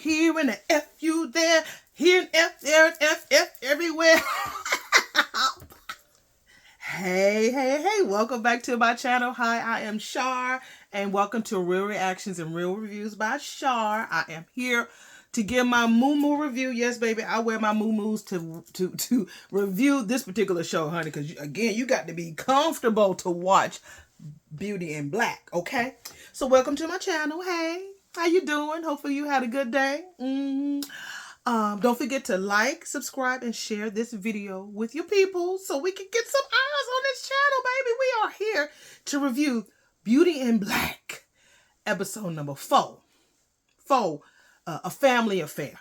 here and a F you there, here and F there and F everywhere. Hey, welcome back to my channel. Hi, I am Shar, and welcome to Real Reactions and Real Reviews by Shar. I am here to give my MUMU review. Yes, baby, I wear my MUMUs to review this particular show, honey, because, again, you got to be comfortable to watch Beauty in Black, okay? So welcome to my channel. Hey, how you doing? Hopefully you had a good day. Don't forget to like, subscribe, and share this video with your people so we can get some eyes on this channel, baby. We are here to review Beauty in Black, episode number 4. A family affair.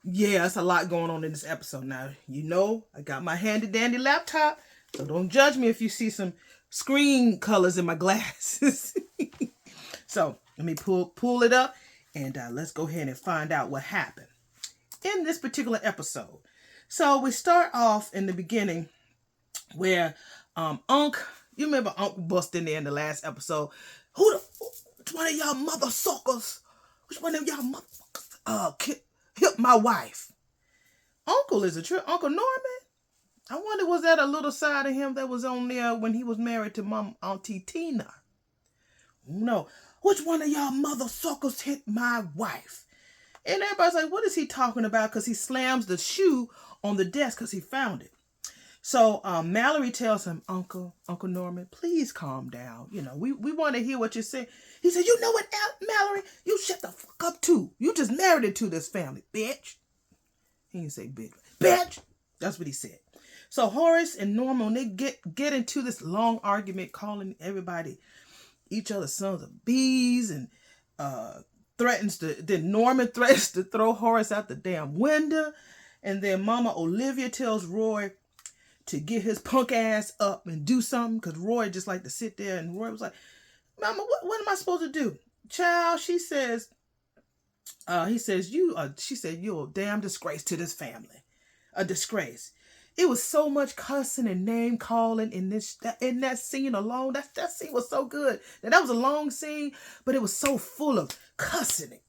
Yeah, it's a lot going on in this episode. Now, you know, I got my handy-dandy laptop, so don't judge me if you see some screen colors in my glasses. So, let me pull it up. And let's go ahead and find out what happened in this particular episode. So we start off in the beginning where Unc, you remember Unc bust in there in the last episode. Which one of y'all mother suckers? Which one of y'all motherfuckers hit my wife? Uncle is a true Uncle Norman. I wonder, was that a little side of him that was on there when he was married to Auntie Tina? No. Which one of y'all mother suckers hit my wife? And everybody's like, what is he talking about? Because he slams the shoe on the desk because he found it. So Mallory tells him, Uncle Norman, please calm down. You know, we want to hear what you're saying. He said, you know what, Mallory? You shut the fuck up too. You just married into this family, bitch. He didn't say bitch. Bitch! That's what he said. So Horace and Norman, they get into this long argument, calling everybody each other's sons of bees, and Norman threatens to throw Horace out the damn window. And then Mama Olivia tells Roy to get his punk ass up and do something, because Roy just like to sit there. And Roy was like, Mama, what am I supposed to do? Child, she said, you're a damn disgrace to this family. A disgrace. It was so much cussing and name calling in that scene alone. That scene was so good. Now, that was a long scene, but it was so full of cussing and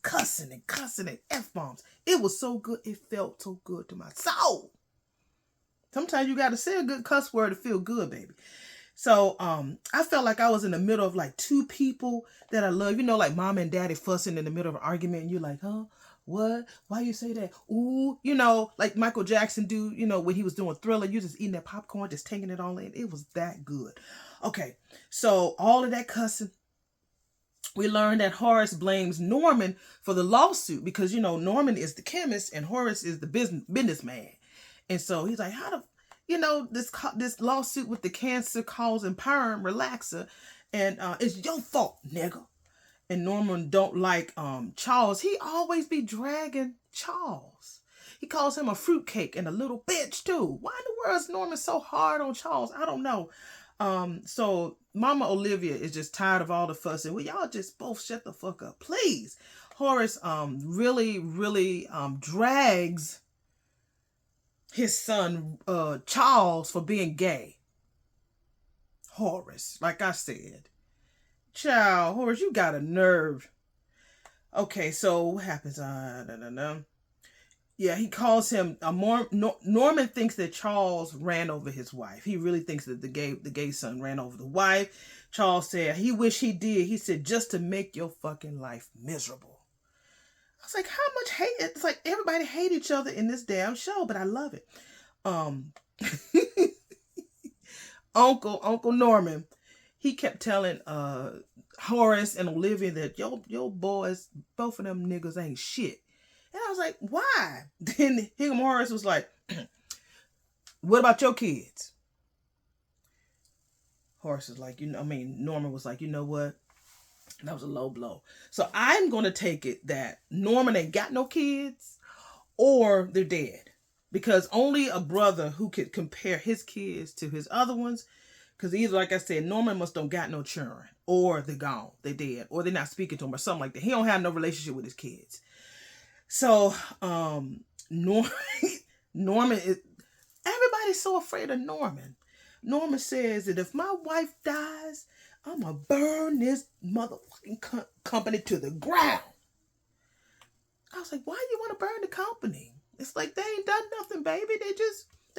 F-bombs. It was so good. It felt so good to my soul. Sometimes you got to say a good cuss word to feel good, baby. So I felt like I was in the middle of like two people that I love. You know, like mom and daddy fussing in the middle of an argument, and you're like, huh? What? Why you say that? Ooh, you know, like Michael Jackson do, you know, when he was doing Thriller, you just eating that popcorn, just taking it all in. It was that good. Okay, so all of that cussing, we learned that Horace blames Norman for the lawsuit because, you know, Norman is the chemist and Horace is the businessman. And so he's like, how the, you know, this lawsuit with the cancer causing perm relaxer, and it's your fault, nigga. And Norman don't like Charles. He always be dragging Charles. He calls him a fruitcake and a little bitch too. Why in the world is Norman so hard on Charles? I don't know. So Mama Olivia is just tired of all the fussing. Will y'all just both shut the fuck up, please? Horace really drags his son Charles for being gay. Horace, like I said. Child, Horace, you got a nerve. Okay, so what happens? Yeah, he calls him Norman thinks that Charles ran over his wife. He really thinks that the gay son ran over the wife. Charles said he wish he did. He said, just to make your fucking life miserable. I was like, how much hate? It's like everybody hate each other in this damn show, but I love it. Uncle Norman, he kept telling Horace and Olivia that your boys, both of them niggas ain't shit. And I was like, why? Then Horace was like, what about your kids? Horace was like, Norman was like, you know what? That was a low blow. So I'm going to take it that Norman ain't got no kids or they're dead. Because only a brother who could compare his kids to his other ones. Because either, like I said, Norman must don't got no children. Or they're gone. They're dead. Or they're not speaking to him or something like that. He don't have no relationship with his kids. So, Norman is... Everybody's so afraid of Norman. Norman says that if my wife dies, I'm going to burn this motherfucking company to the ground. I was like, why you want to burn the company? It's like they ain't done nothing, baby. They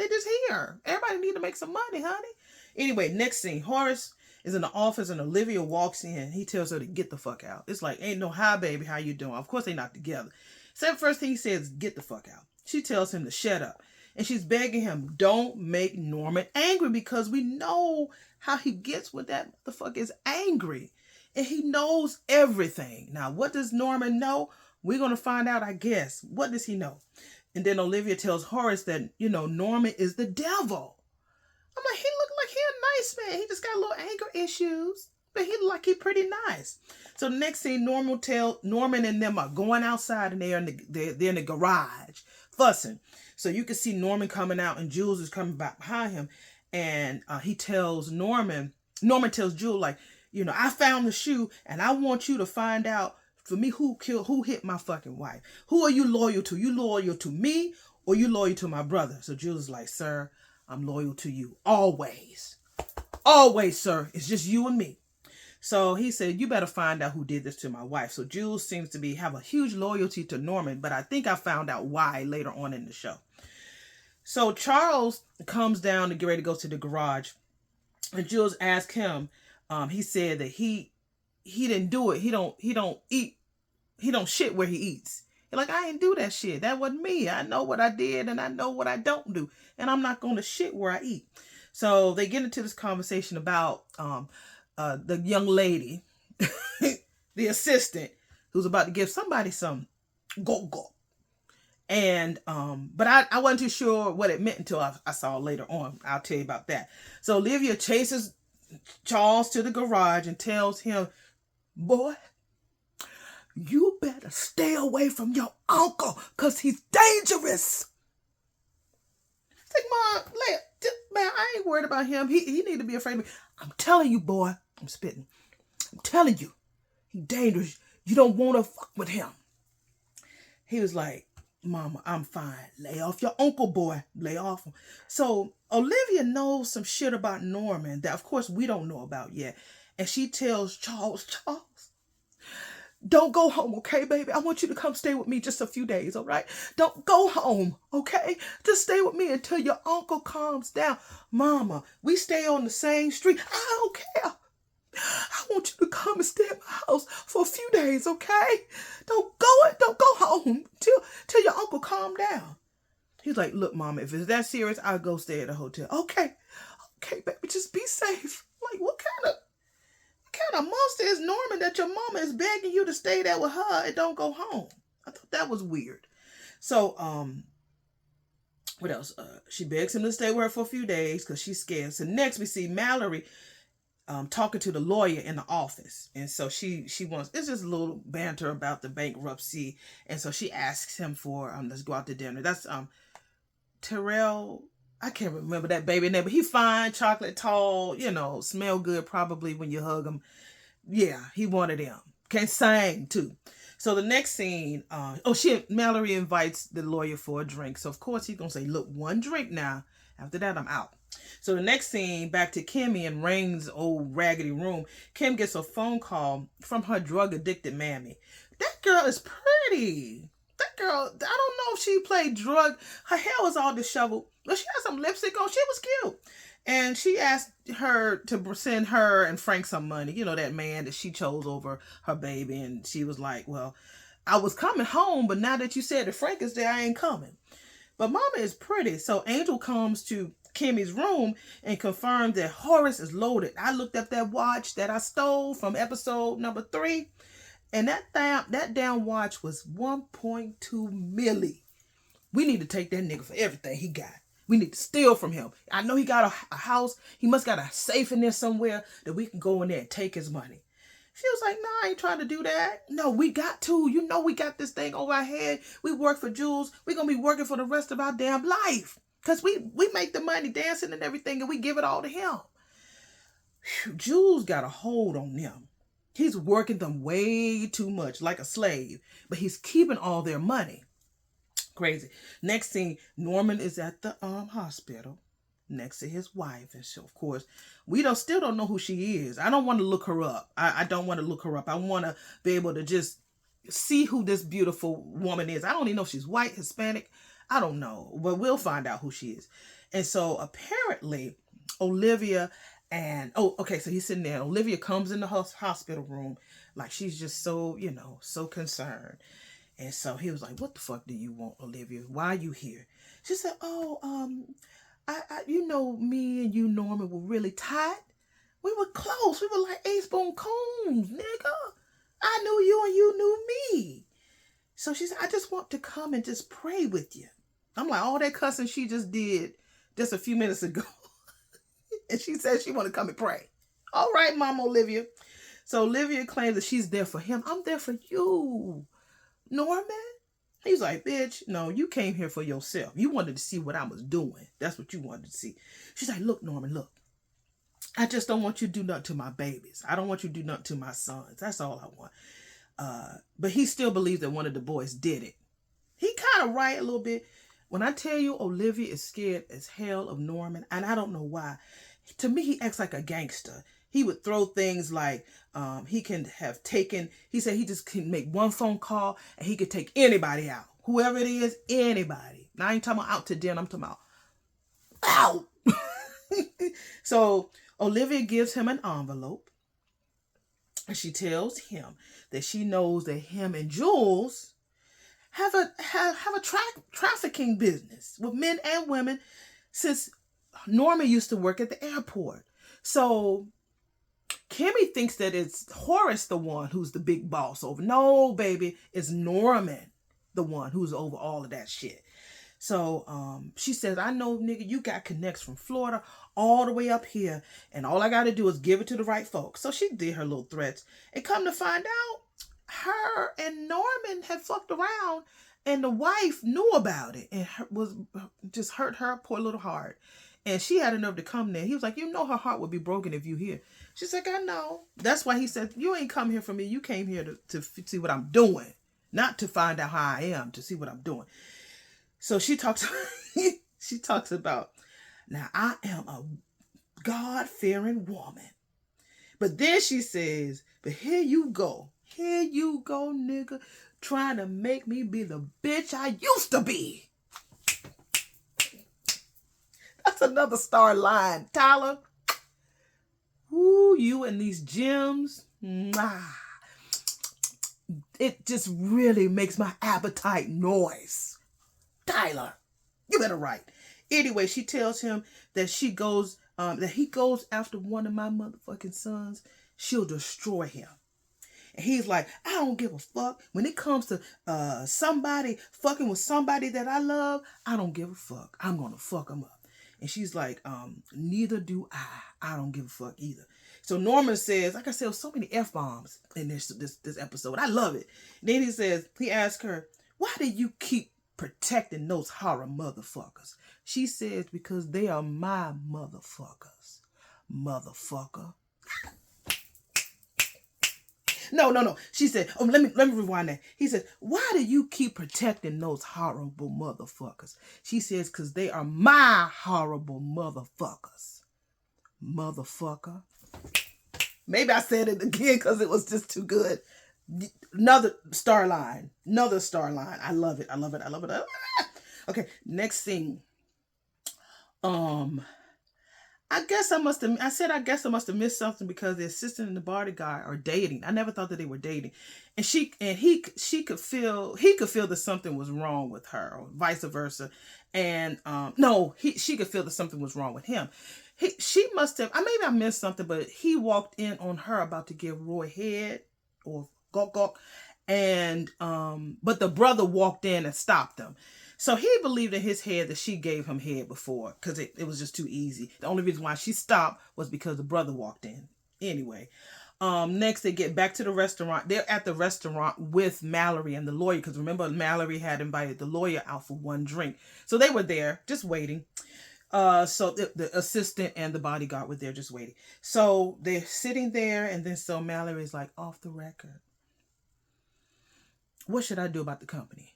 just here. Everybody need to make some money, honey. Anyway, next scene, Horace is in the office and Olivia walks in. He tells her to get the fuck out. It's like, ain't no hi, baby, how you doing? Of course they not together. So the first thing he says, get the fuck out. She tells him to shut up. And she's begging him, don't make Norman angry, because we know how he gets when that motherfucker is angry. And he knows everything. Now, what does Norman know? We're going to find out, I guess. What does he know? And then Olivia tells Horace that, Norman is the devil. I'm like, he looked like he a nice man. He just got a little anger issues, but he look like he pretty nice. So the next scene, Norman and them are going outside, and they're in the garage fussing. So you can see Norman coming out, and Jules is coming back behind him, and he tells Norman tells Jules, like, I found the shoe, and I want you to find out for me who hit my fucking wife. Who are you loyal to? You loyal to me, or you loyal to my brother? So Jules is like, sir, I'm loyal to you. Always. Always, sir. It's just you and me. So he said, you better find out who did this to my wife. So Jules seems to have a huge loyalty to Norman, but I think I found out why later on in the show. So Charles comes down to get ready to go to the garage, and Jules asked him, he said that he didn't do it. He don't eat. He don't shit where he eats. He's like, I ain't do that shit. That wasn't me. I know what I did, and I know what I don't do, and I'm not going to shit where I eat. So they get into this conversation about the young lady, the assistant, who's about to give somebody some go-go. And, but I wasn't too sure what it meant until I saw later on. I'll tell you about that. So Olivia chases Charles to the garage and tells him, boy, you better stay away from your uncle, because he's dangerous. It's like, Mom, man, I ain't worried about him. He need to be afraid of me. I'm telling you, boy, I'm spitting. I'm telling you, he's dangerous. You don't want to fuck with him. He was like, Mama, I'm fine. Lay off your uncle, boy. Lay off him. So Olivia knows some shit about Norman that, of course, we don't know about yet. And she tells Charles, don't go home, okay, baby? I want you to come stay with me just a few days, all right? Don't go home, okay? Just stay with me until your uncle calms down. Mama, we stay on the same street. I don't care. I want you to come and stay at my house for a few days, okay? Don't go home till your uncle calm down. He's like, look, Mama, if it's that serious, I'll go stay at a hotel. Okay, baby, just be safe. Like, what kind of monster is Norman that your mama is begging you to stay there with her and don't go home? I thought that was weird. So, what else? She begs him to stay with her for a few days because she's scared. So next we see Mallory talking to the lawyer in the office. And so she wants, it's just a little banter about the bankruptcy. And so she asks him for, let's go out to dinner. That's Terrell, I can't remember that baby name, but he fine, chocolate, tall, smell good probably when you hug him. Yeah, he wanted him. Can sing too. So the next scene, Mallory invites the lawyer for a drink. So of course he's gonna say, look, one drink now. After that, I'm out. So the next scene, back to Kimmy in Rain's old raggedy room. Kim gets a phone call from her drug-addicted mammy. That girl is pretty. That girl, I don't know if she played drug. Her hair was all disheveled, but she had some lipstick on. She was cute. And she asked her to send her and Frank some money. That man that she chose over her baby. And she was like, well, I was coming home, but now that you said that Frank is there, I ain't coming. But Mama is pretty. So Angel comes to Kimmy's room and confirmed that Horace is loaded. I looked up that watch that I stole from episode number 3. And that damn watch was 1.2 milli. We need to take that nigga for everything he got. We need to steal from him. I know he got a house. He must got a safe in there somewhere that we can go in there and take his money. She was like, no, I ain't trying to do that. No, we got to. We got this thing over our head. We work for Jules. We're going to be working for the rest of our damn life. Because we make the money dancing and everything, and we give it all to him. Whew, Jules got a hold on them. He's working them way too much, like a slave. But he's keeping all their money. Crazy. Next scene, Norman is at the hospital next to his wife. And so, of course, we still don't know who she is. I don't want to look her up. I don't want to look her up. I want to be able to just see who this beautiful woman is. I don't even know if she's white, Hispanic. I don't know, but we'll find out who she is. And so apparently Olivia and, oh, okay, so he's sitting there. Olivia comes in the hospital room like she's just so, so concerned. And so he was like, what the fuck do you want, Olivia? Why are you here? She said, oh, me and you, Norman, were really tight. We were close. We were like A-spoon cones, nigga. I knew you and you knew me. So she said, I just want to come and just pray with you. I'm like, all that cussing she just did just a few minutes ago. And she said she want to come and pray. All right, Mama Olivia. So Olivia claims that she's there for him. I'm there for you, Norman. He's like, bitch, no, you came here for yourself. You wanted to see what I was doing. That's what you wanted to see. She's like, look, Norman, look. I just don't want you to do nothing to my babies. I don't want you to do nothing to my sons. That's all I want. But he still believes that one of the boys did it. He kind of right a little bit. When I tell you Olivia is scared as hell of Norman, and I don't know why. To me, he acts like a gangster. He would throw things like he said he just can make one phone call and he could take anybody out. Whoever it is, anybody. Now I ain't talking about out to dinner, I'm talking about out. So Olivia gives him an envelope and she tells him that she knows that him and Jules have a trafficking business with men and women since Norman used to work at the airport. So Kimmy thinks that it's Horace the one who's the big boss over. No, baby, it's Norman the one who's over all of that shit. So she says, I know, nigga, you got connects from Florida all the way up here, and all I got to do is give it to the right folks. So she did her little threats, and come to find out, her and Norman had fucked around, and the wife knew about it, and was just hurt her poor little heart. And she had enough to come there. He was like, you know her heart would be broken if you here. She's like, I know. That's why he said, you ain't come here for me. You came here to see what I'm doing, not to find out how I am, to see what I'm doing. So she talks about, now I am a God-fearing woman. But then she says, but here you go, nigga, trying to make me be the bitch I used to be. That's another star line, Tyler. Ooh, you and these gems. Mwah. It just really makes my appetite noise. Tyler, you better write. Anyway, she tells him that he goes after one of my motherfucking sons, she'll destroy him. And he's like, I don't give a fuck. When it comes to somebody fucking with somebody that I love, I don't give a fuck. I'm gonna fuck him up. And she's like, neither do I. I don't give a fuck either. So Norman says, like I said, so many F-bombs in this episode. I love it. Then he asks her, why do you keep protecting those horror motherfuckers? She says, because they are my motherfuckers. Motherfucker. No. She said, oh, let me rewind that. He said, why do you keep protecting those horrible motherfuckers? She says, because they are my horrible motherfuckers. Motherfucker. Maybe I said it again because it was just too good. Another star line. I love it. Okay, next thing. I guess I must have missed something because the assistant and the bodyguard are dating. I never thought that they were dating. And he could feel that something was wrong with her, or vice versa. And she could feel that something was wrong with him. She must have, maybe I missed something, but he walked in on her about to give Roy head or gawk. And but the brother walked in and stopped them. So he believed in his head that she gave him head before because it was just too easy. The only reason why she stopped was because the brother walked in. Anyway, next they get back to the restaurant. They're at the restaurant with Mallory and the lawyer because remember Mallory had invited the lawyer out for one drink. So they were there just waiting. So the assistant and the bodyguard were there just waiting. So they're sitting there and then so Mallory's like, off the record, what should I do about the company?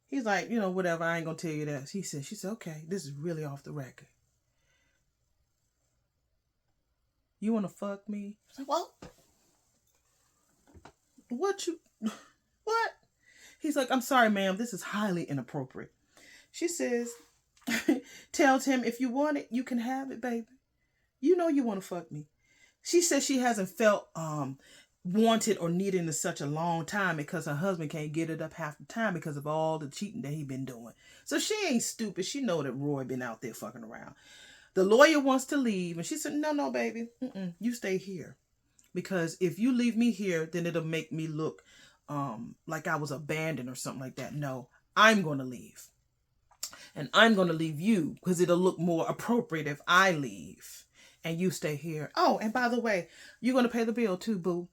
He's like, whatever, I ain't gonna tell you that. She said, okay, this is really off the record. You wanna fuck me? I said, well, What? He's like, I'm sorry, ma'am. This is highly inappropriate. She says, tells him, if you want it, you can have it, baby. You know you want to fuck me. She says she hasn't felt wanted or needed in such a long time because her husband can't get it up half the time because of all the cheating that he been doing. So she ain't stupid. She know that Roy been out there fucking around. The lawyer wants to leave, and she said, no, baby. You stay here. Because if you leave me here, then it'll make me look like I was abandoned or something like that. No, I'm going to leave. And I'm going to leave you because it'll look more appropriate if I leave and you stay here. Oh, and by the way, you're going to pay the bill too, boo.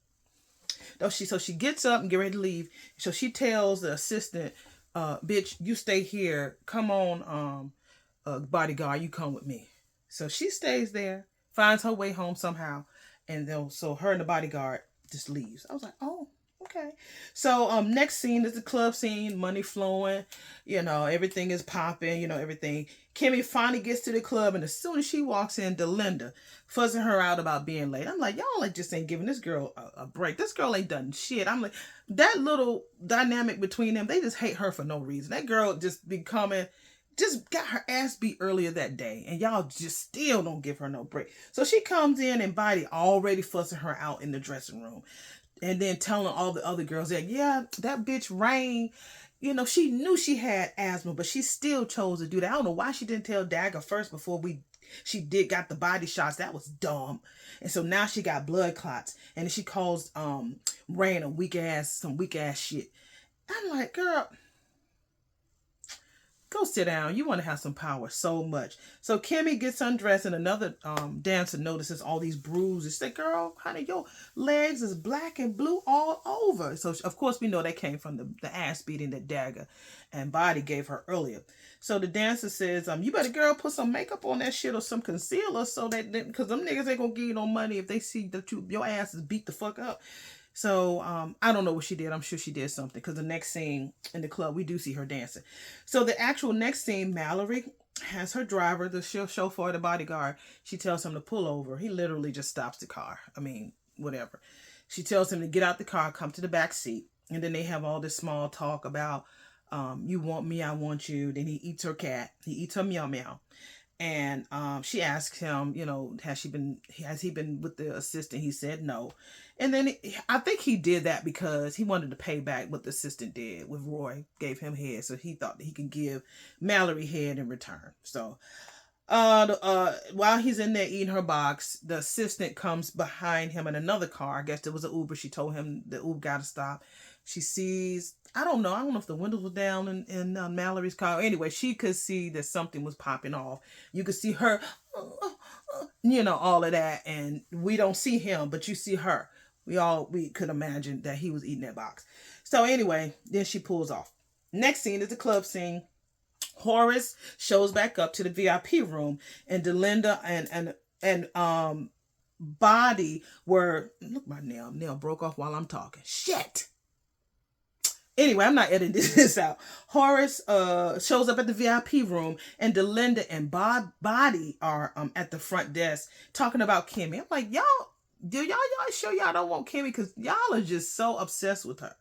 So she gets up and get ready to leave. So she tells the assistant, bitch, you stay here. Come on, bodyguard, you come with me. So she stays there, finds her way home somehow. And then so her and the bodyguard just leaves. I was like, oh, okay. So next scene is the club scene, money flowing, everything is popping, everything. Kimmy finally gets to the club, and as soon as she walks in, Delinda fussing her out about being late. I'm like, y'all just ain't giving this girl a break. This girl ain't done shit. I'm like, that little dynamic between them, they just hate her for no reason. That girl just got her ass beat earlier that day, and y'all just still don't give her no break. So she comes in and Body already fussing her out in the dressing room, and then telling all the other girls that, yeah, that bitch Rain, she knew she had asthma, but she still chose to do that. I don't know why she didn't tell Dagger first before she got the body shots. That was dumb. And so now she got blood clots, and she calls Rain some weak ass shit. I'm like, girl, go sit down. You want to have some power so much. So Kimmy gets undressed, and another dancer notices all these bruises. She said, girl, honey, your legs is black and blue all over. So, of course, we know that came from the ass beating that Dagger and Body gave her earlier. So the dancer says, you better, girl, put some makeup on that shit or some concealer so that, because them niggas ain't going to give you no money if they see that your ass is beat the fuck up. So I don't know what she did. I'm sure she did something, because the next scene in the club, we do see her dancing. So the actual next scene, Mallory has her driver, the chauffeur, the bodyguard. She tells him to pull over. He literally just stops the car. I mean, whatever. She tells him to get out the car, come to the back seat. And then they have all this small talk about, you want me, I want you. Then he eats her cat. He eats her meow meow. And she asks him, has he been with the assistant? He said no. And then I think he did that because he wanted to pay back what the assistant did with Roy, gave him head. So he thought that he could give Mallory head in return. So while he's in there eating her box, the assistant comes behind him in another car. I guess there was an Uber. She told him the Uber got to stop. She sees, I don't know if the windows were down in Mallory's car. Anyway, she could see that something was popping off. You could see her, all of that. And we don't see him, but you see her. We could imagine that he was eating that box. So anyway, then she pulls off. Next scene is the club scene. Horace shows back up to the VIP room, and Delinda and Body were, look, my nail broke off while I'm talking. Shit. Anyway, I'm not editing this out. Horace shows up at the VIP room, and Delinda and Body are at the front desk talking about Kimmy. I'm like, y'all sure y'all don't want Kimmy? Because y'all are just so obsessed with her.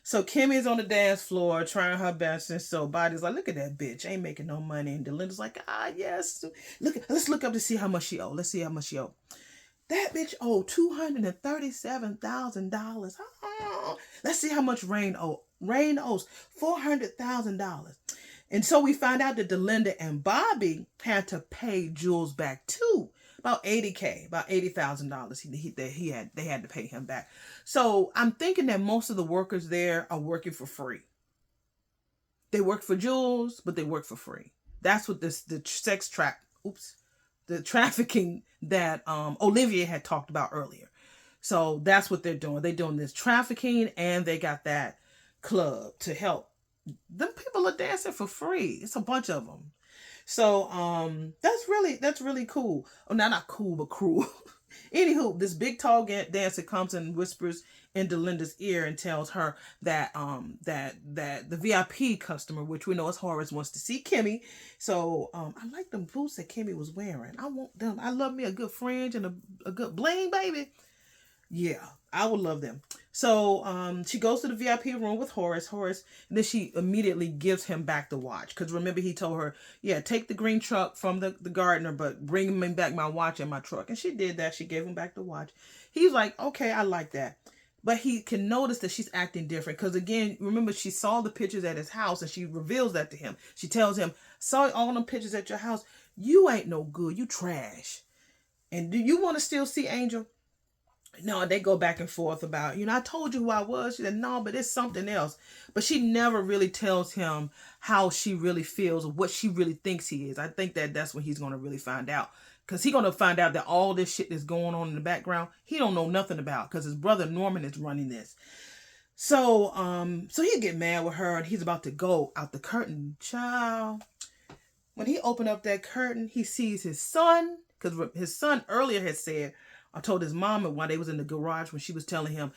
So Kimmy's on the dance floor trying her best, and so Body's like, look at that bitch, ain't making no money. And Delinda's like, yes. Let's look up to see how much she owe. Let's see how much she owe. That bitch owed $237,000. Let's see how much Rain owes. Rain owes $400,000. And so we find out that Delinda and Bobby had to pay Jules back too. About $80,000, about $80,000 they had to pay him back. So I'm thinking that most of the workers there are working for free. They work for Jules, but they work for free. That's what the trafficking that Olivia had talked about earlier. So that's what they're doing. They're doing this trafficking, and they got that club to help. Them people are dancing for free. It's a bunch of them. So that's really cool. Oh, not cool, but cruel. Anywho, this big tall dancer comes and whispers in Delinda's ear and tells her that that the VIP customer, which we know is Horace, wants to see Kimmy. So I like them boots that Kimmy was wearing. I want them. I love me a good fringe and a good bling, baby. Yeah, I would love them. So she goes to the VIP room with Horace, and then she immediately gives him back the watch. Because remember, he told her, yeah, take the green truck from the gardener, but bring me back my watch and my truck. And she did that. She gave him back the watch. He's like, okay, I like that. But he can notice that she's acting different. Because again, remember, she saw the pictures at his house and she reveals that to him. She tells him, saw all them pictures at your house. You ain't no good. You trash. And do you want to still see Angel? No, they go back and forth about, I told you who I was. She said, no, but it's something else. But she never really tells him how she really feels or what she really thinks he is. I think that that's when he's going to really find out. Because he's going to find out that all this shit that's going on in the background, he don't know nothing about. Because his brother Norman is running this. So he get mad with her and he's about to go out the curtain. Child. When he opened up that curtain, he sees his son. Because his son earlier had said, I told his mama while they was in the garage when she was telling him,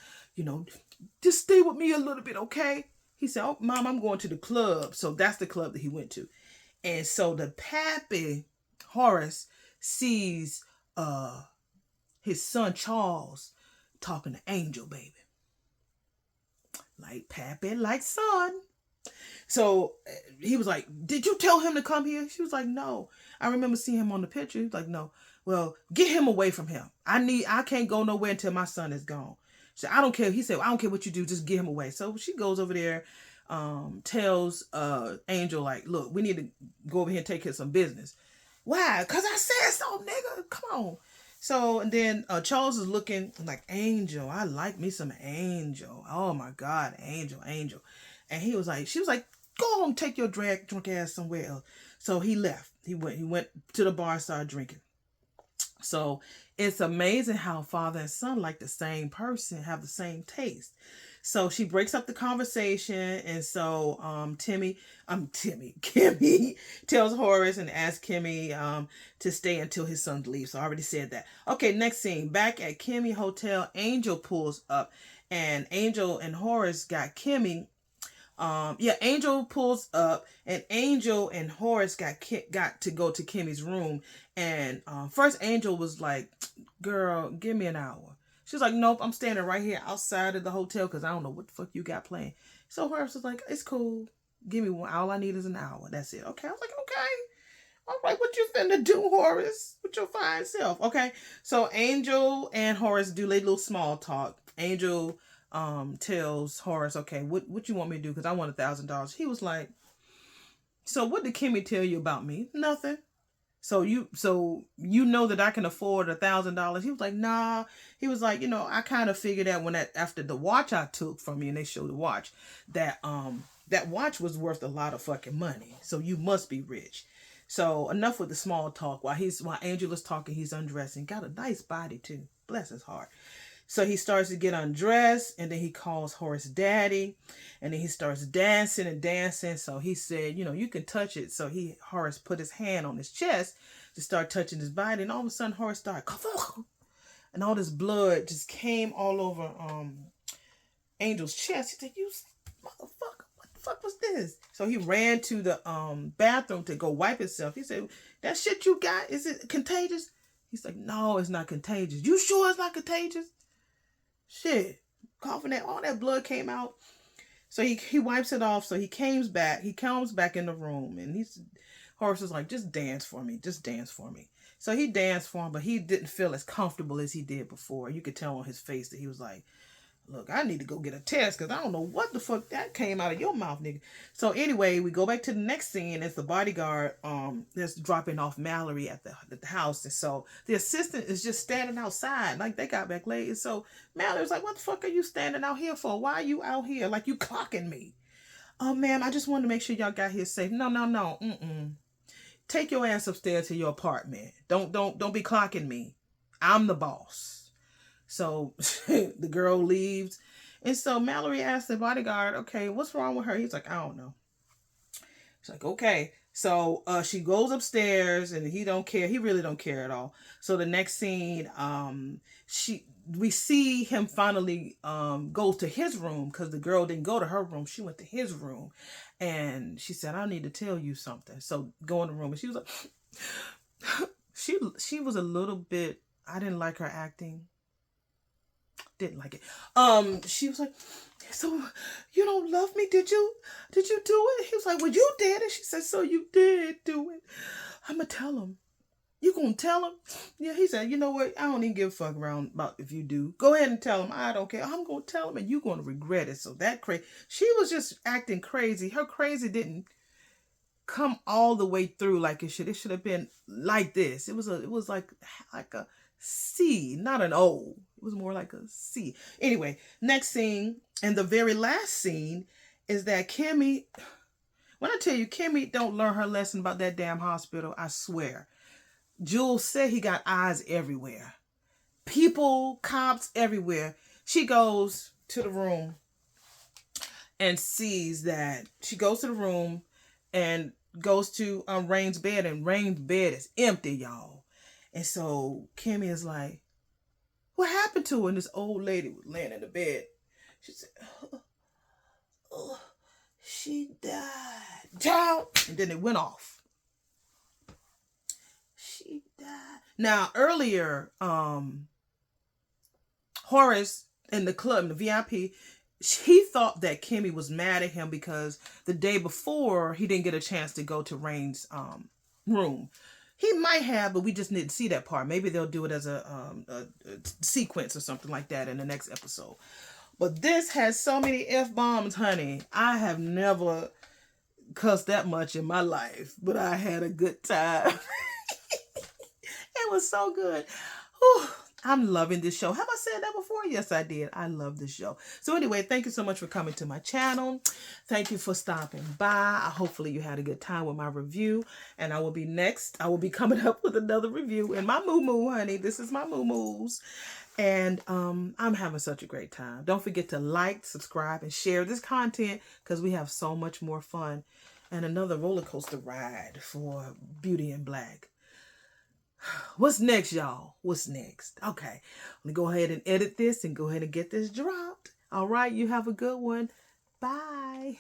just stay with me a little bit, okay? He said, oh, Mom, I'm going to the club. So that's the club that he went to. And so the pappy, Horace, sees his son Charles talking to Angel, baby. Like pappy, like son. So he was like, did you tell him to come here? She was like, no. I remember seeing him on the picture. He was like, no. Well, get him away from him. I can't go nowhere until my son is gone. So I don't care. He said, I don't care what you do. Just get him away. So she goes over there, tells Angel, like, look, we need to go over here and take care of some business. Why? Because I said so, nigga. Come on. So, and then Charles is looking like, Angel. I like me some Angel. Oh, my God. Angel. And she was like, go on, take your drunk ass somewhere else. So he left. He went to the bar, started drinking. So it's amazing how father and son, like the same person, have the same taste. So she breaks up the conversation, and so Kimmy tells Horace and asks Kimmy to stay until his son leaves. So I already said that. Okay, next scene. Back at Kimmy Hotel, Angel pulls up, and Angel and Horace got Kimmy. Angel pulls up, and Angel and Horace got to go to Kimmy's room. And first Angel was like, girl, give me an hour. She's like, nope, I'm standing right here outside of the hotel because I don't know what the fuck you got playing. So Horace was like, it's cool. Give me one. All I need is an hour. That's it. Okay. I was like, okay. All right, what you finna do, Horace? With your fine self. Okay. So Angel and Horace do their little small talk. Angel tells Horace, okay, what you want me to do? Because I want $1,000. He was like, so what did Kimmy tell you about me? Nothing. So you know that I can afford $1,000. He was like, nah. He was like, I kind of figured out after the watch I took from you, and they showed the watch, that watch was worth a lot of fucking money. So you must be rich. So enough with the small talk. While Angel is talking, he's undressing. Got a nice body too. Bless his heart. So he starts to get undressed, and then he calls Horace daddy, and then he starts dancing and dancing. So he said, you can touch it. So Horace put his hand on his chest to start touching his body, and all of a sudden Horace started coughing, and all this blood just came all over Angel's chest. He said, you motherfucker, what the fuck was this? So he ran to the bathroom to go wipe himself. He said, that shit you got, is it contagious? He's like, no, it's not contagious. You sure it's not contagious? Shit, coughing that all that blood came out. So he wipes it off. So he comes back in the room, and Horace is like, just dance for me. So he danced for him, but he didn't feel as comfortable as he did before. You could tell on his face that he was like, look, I need to go get a test because I don't know what the fuck that came out of your mouth, nigga. So anyway, we go back to the next scene. It's the bodyguard that's dropping off Mallory at the house. And so the assistant is just standing outside. Like, they got back late. And so Mallory's like, what the fuck are you standing out here for? Why are you out here? Like, you clocking me. Oh, ma'am, I just wanted to make sure y'all got here safe. No. Take your ass upstairs to your apartment. Don't be clocking me. I'm the boss. So the girl leaves. And so Mallory asks the bodyguard, okay, what's wrong with her? He's like, I don't know. She's like, okay. So she goes upstairs, and he don't care. He really don't care at all. So the next scene, we see him finally go to his room, because the girl didn't go to her room. She went to his room. And she said, I need to tell you something. So go in the room. And she was like, she was a little bit, I didn't like her acting. didn't like it. She was like, so you don't love me? Did you do it? He was like, well, you did it. She said, so you did do it. I'm gonna tell him. You gonna tell him? Yeah, he said, you know what? I don't even give a fuck around about if you do. Go ahead and tell him. I don't care. I'm gonna tell him, and you gonna regret it. So that crazy. She was just acting crazy. Her crazy didn't come all the way through like it should. It should have been like this. It was like a C, not an O. It was more like a C. Anyway, next scene, and the very last scene is that Kimmy. When I tell you, Kimmy don't learn her lesson about that damn hospital, I swear. Jules said he got eyes everywhere. People, cops everywhere. She goes to the room and sees that she goes to the room and goes to Rain's bed, and Rain's bed is empty, y'all. And so Kimmy is like, what happened to her? And this old lady was laying in the bed. She said, oh, she died. Child. And then it went off. She died. Now, earlier, Horace in the club, in the VIP, he thought that Kimmy was mad at him because the day before he didn't get a chance to go to Rain's room. He might have, but we just didn't see that part. Maybe they'll do it as a sequence or something like that in the next episode. But this has so many F-bombs, honey. I have never cussed that much in my life, but I had a good time. It was so good. Whew. I'm loving this show. Have I said that before? Yes, I did. I love this show. So anyway, thank you so much for coming to my channel. Thank you for stopping by. Hopefully you had a good time with my review. And I will be coming up with another review in my MUMU, honey. This is my MUMUs. And I'm having such a great time. Don't forget to like, subscribe, and share this content because we have so much more fun. And another roller coaster ride for Beauty in Black. What's next, y'all? What's next? Okay, let me go ahead and edit this and go ahead and get this dropped. All right, you have a good one. Bye.